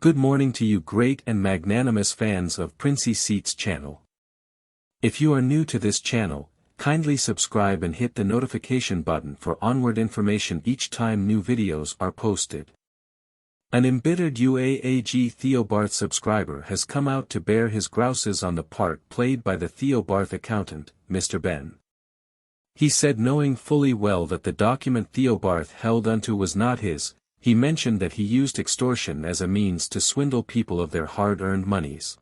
Good morning to you great and magnanimous fans of Princey Seats channel. If you are new to this channel, kindly subscribe and hit the notification button for onward information each time new videos are posted. An embittered Uaag Theobarth subscriber has come out to bear his grouses on the part played by the Theobarth accountant, Mr. Ben. He said, knowing fully well that the document Theobarth held unto was not his, he mentioned that he used extortion as a means to swindle people of their hard-earned monies.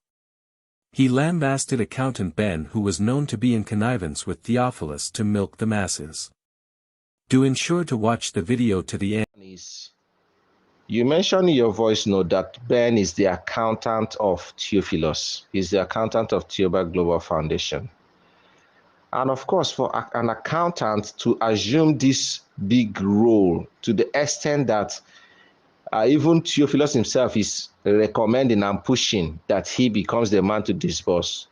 He lambasted accountant Ben, who was known to be in connivance with Theophilus to milk the masses. Do ensure to watch the video to the end. You mentioned in your voice note that Ben is the accountant of Theophilus. He's the accountant of Theobarth Global Foundation. And of course, for an accountant to assume this big role to the extent that even Theophilus himself is recommending and pushing that he becomes the man to disburse,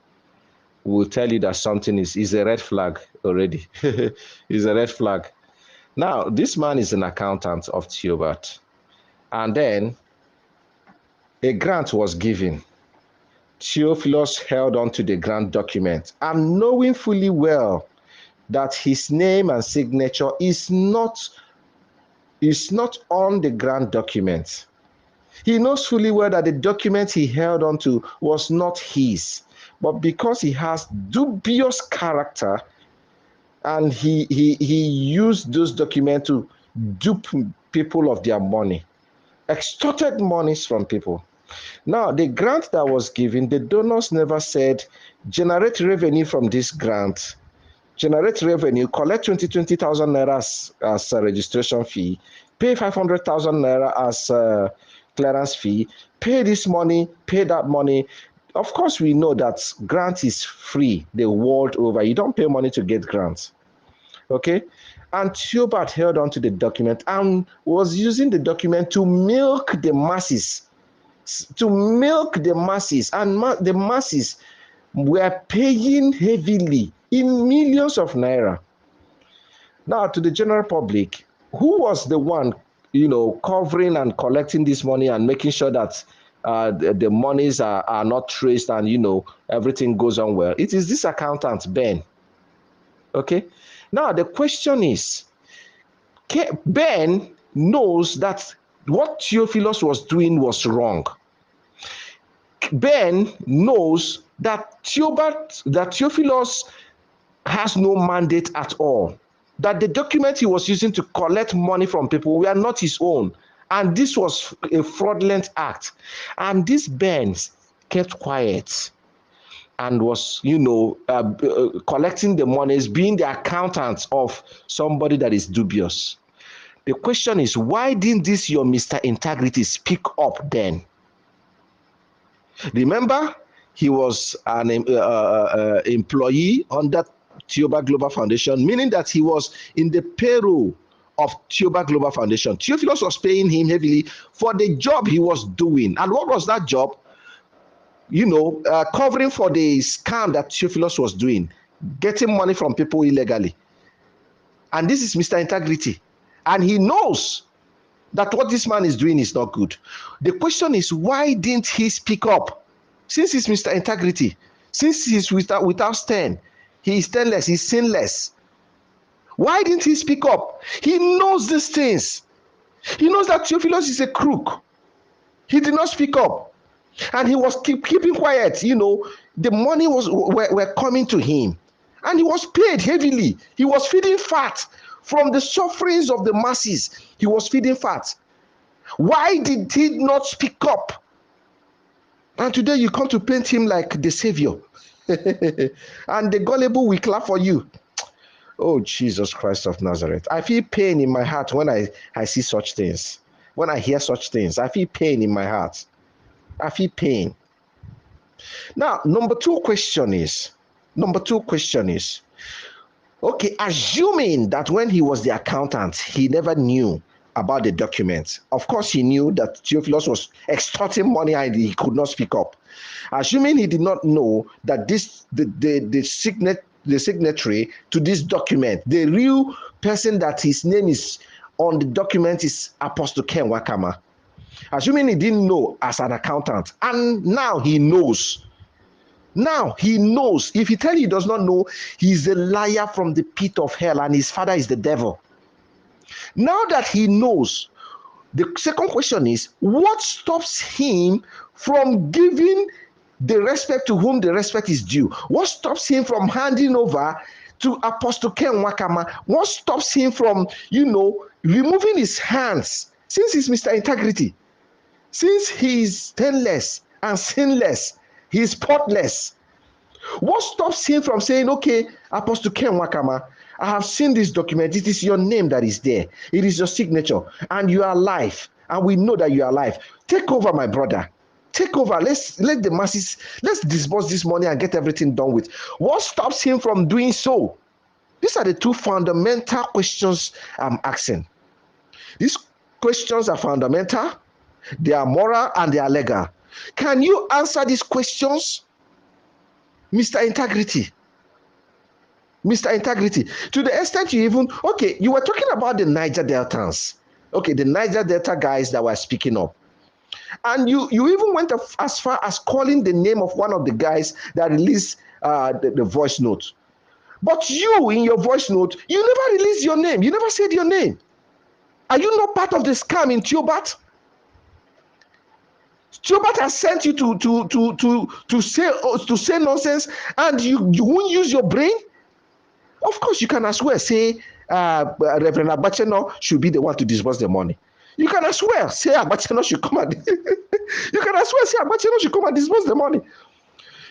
will tell you that something is a red flag already. It's a red flag. Now, this man is an accountant of Theobarth. And then a grant was given. Theophilus held on to the grant document, and knowing fully well that his name and signature is not on the grant document. He knows fully well that the document he held on to was not his, but because he has dubious character and he used those documents to dupe people of their money, extorted monies from people. Now, the grant that was given, the donors never said, generate revenue from this grant, generate revenue, collect 20,000 naira as a registration fee, pay 500,000 naira as a clearance fee, pay this money, pay that money. Of course, we know that grant is free the world over. You don't pay money to get grants. Okay? And Theobarth held on to the document and was using the document to milk the masses. And the masses were paying heavily in millions of naira. Now, to the general public, who was the one, covering and collecting this money and making sure that the monies are not traced and, everything goes on well? It is this accountant, Ben. Okay? Now, the question is, Ben knows that what Theophilus was doing was wrong. Ben knows that Theophilus has no mandate at all, that the document he was using to collect money from people were not his own, and this was a fraudulent act. And this Ben kept quiet and was, collecting the monies, being the accountant of somebody that is dubious. The question is, why didn't this your Mr. Integrity speak up then? Remember, he was an employee under Theobarth Global Foundation, meaning that he was in the payroll of Theobarth Global Foundation. Theophilus was paying him heavily for the job he was doing. And what was that job? Covering for the scam that Theophilus was doing, getting money from people illegally. And this is Mr. Integrity. And he knows that what this man is doing is not good. The question is, why didn't he speak up? Since he's Mr. Integrity, since he's without stain, he is stainless, he's sinless. Why didn't he speak up? He knows these things. He knows that Theophilus is a crook. He did not speak up. And he was keeping quiet. The money were coming to him. And he was paid heavily. He was feeding fat. From the sufferings of the masses, he was feeding fat. Why did he not speak up? And today you come to paint him like the savior. And the gullible will clap for you. Oh, Jesus Christ of Nazareth. I feel pain in my heart when I see such things. When I hear such things, I feel pain in my heart. I feel pain. Now, number two question is, okay, assuming that when he was the accountant, he never knew about the document. Of course, he knew that Theophilus was extorting money and he could not speak up. Assuming he did not know that the signatory to this document, the real person that his name is on the document is Apostle Ken Wakama. Assuming he didn't know as an accountant, and now he knows. Now he knows. If he tell you he does not know, he's a liar from the pit of hell, and his father is the devil. Now that he knows, the second question is, what stops him from giving the respect to whom the respect is due? What stops him from handing over to Apostle Ken Wakama? What stops him from, removing his hands, since he's Mr. Integrity, since he's stainless and sinless, he's spotless? What stops him from saying, okay, Apostle Ken Wakama, I have seen this document. It is your name that is there. It is your signature, and you are alive, and we know that you are alive. Take over, my brother. Take over. Let the masses, let's disburse this money and get everything done with. What stops him from doing so? These are the two fundamental questions I'm asking. These questions are fundamental, they are moral, and they are legal. Can you answer these questions, Mr. Integrity? Mr. Integrity, to the extent you even, okay, you were talking about the Niger Deltans, okay, the Niger Delta guys that were speaking up. And you even went as far as calling the name of one of the guys that released the voice note. But you, in your voice note, you never released your name. You never said your name. Are you not part of the scam in Theobarth? Theobarth has sent you to say nonsense, and you won't use your brain? Of course, you can as well say Reverend Abacheno should be the one to disburse the money. You can as well say Abacheno should come and you can as well say Abacheno should come and disburse the money.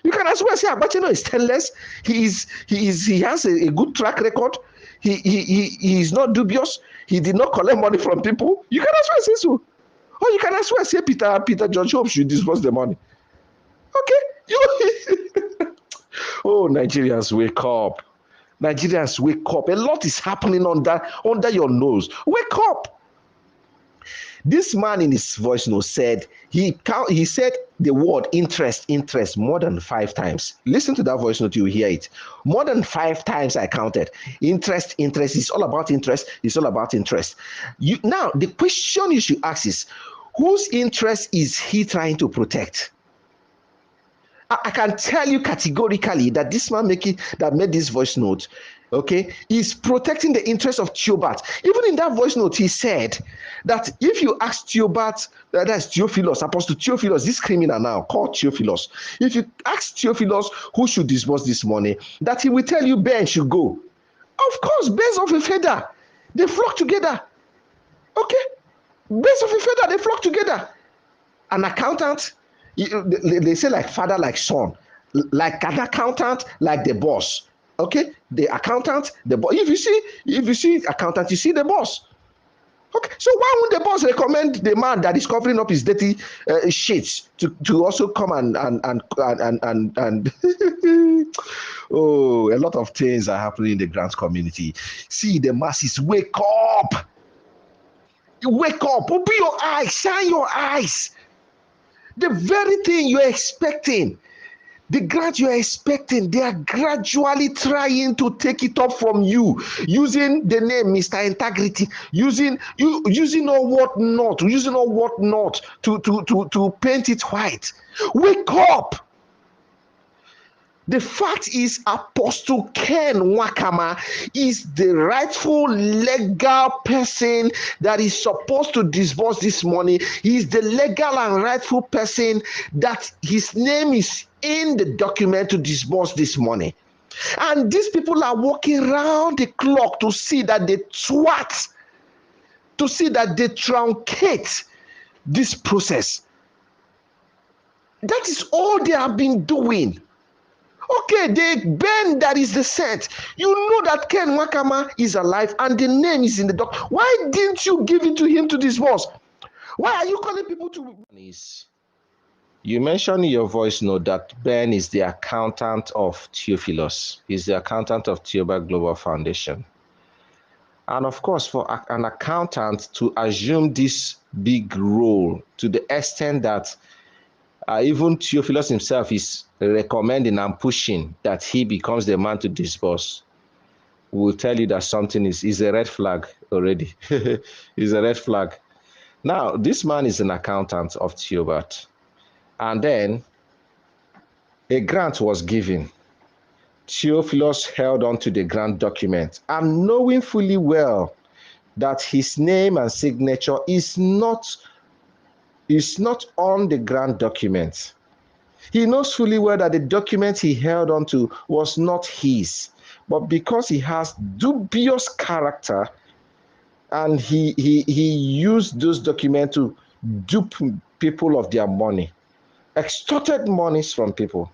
You can as well say Abacheno is stainless. He has a good track record. He is not dubious. He did not collect money from people. You can as well say so. Or you can as well say Peter George Hope should disburse the money. Okay? Oh, Nigerians, wake up. Nigerians, wake up. A lot is happening under your nose. Wake up. This man in his voice note said he said the word interest more than 5 times. Listen to that voice note, you will hear it. More than 5 times I counted. Interest is all about interest. It's all about interest. Now, the question you should ask is, whose interest is he trying to protect? I can tell you categorically that this man that made this voice note, okay, is protecting the interest of Theobarth. Even in that voice note, he said that if you ask Theobarth, that's Theophilus, Apostle Theophilus, this criminal now called Theophilus, if you ask Theophilus who should disburse this money, that he will tell you Ben should go. Of course, birds of a feather, they flock together. Okay? Birds of a feather, they flock together. An accountant, they say like father, like son, like an accountant, like the boss. Okay, the accountant, the boss. If you see accountant, you see the boss. Okay, so why won't the boss recommend the man that is covering up his dirty sheets to also come and oh, a lot of things are happening in the grants community. See, the masses, wake up. Wake up, open your eyes, shine your eyes. The very thing you're expecting, the grant you're expecting, they are gradually trying to take it up from you, using the name Mr. Integrity, using all whatnot to paint it white. Wake up. The fact is, Apostle Ken Wakama is the rightful legal person that is supposed to disburse this money. He is the legal and rightful person that his name is in the document to disburse this money. And these people are working around the clock to see that they thwart, to see that they truncate this process. That is all they have been doing. Okay, the Ben that is the set. You know that Ken Wakama is alive and the name is in the doc. Why didn't you give it to him to disburse? Why are you calling people to? You mentioned in your voice note that Ben is the accountant of Theophilus. He's the accountant of Theobarth Global Foundation. And of course, for an accountant to assume this big role to the extent that even Theophilus himself is recommending and pushing that he becomes the man to disburse, will tell you that something is a red flag already. Is a red flag. Now, this man is an accountant of Theobarth. And then a grant was given. Theophilus held on to the grant document, and knowing fully well that his name and signature is not on the grant document. He knows fully well that the document he held on to was not his, but because he has dubious character and he used those documents to dupe people of their money, extorted monies from people.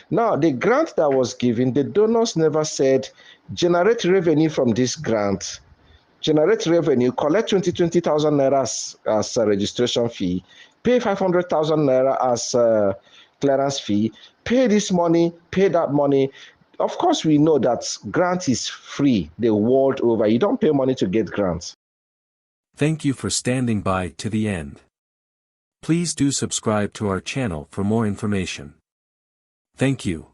Now, the grant that was given, the donors never said, generate revenue from this grant, generate revenue, collect 20,000 naira as a registration fee, pay 500,000 naira as a clearance fee, pay this money, pay that money. Of course, we know that grant is free the world over. You don't pay money to get grants. Thank you for standing by to the end. Please do subscribe to our channel for more information. Thank you.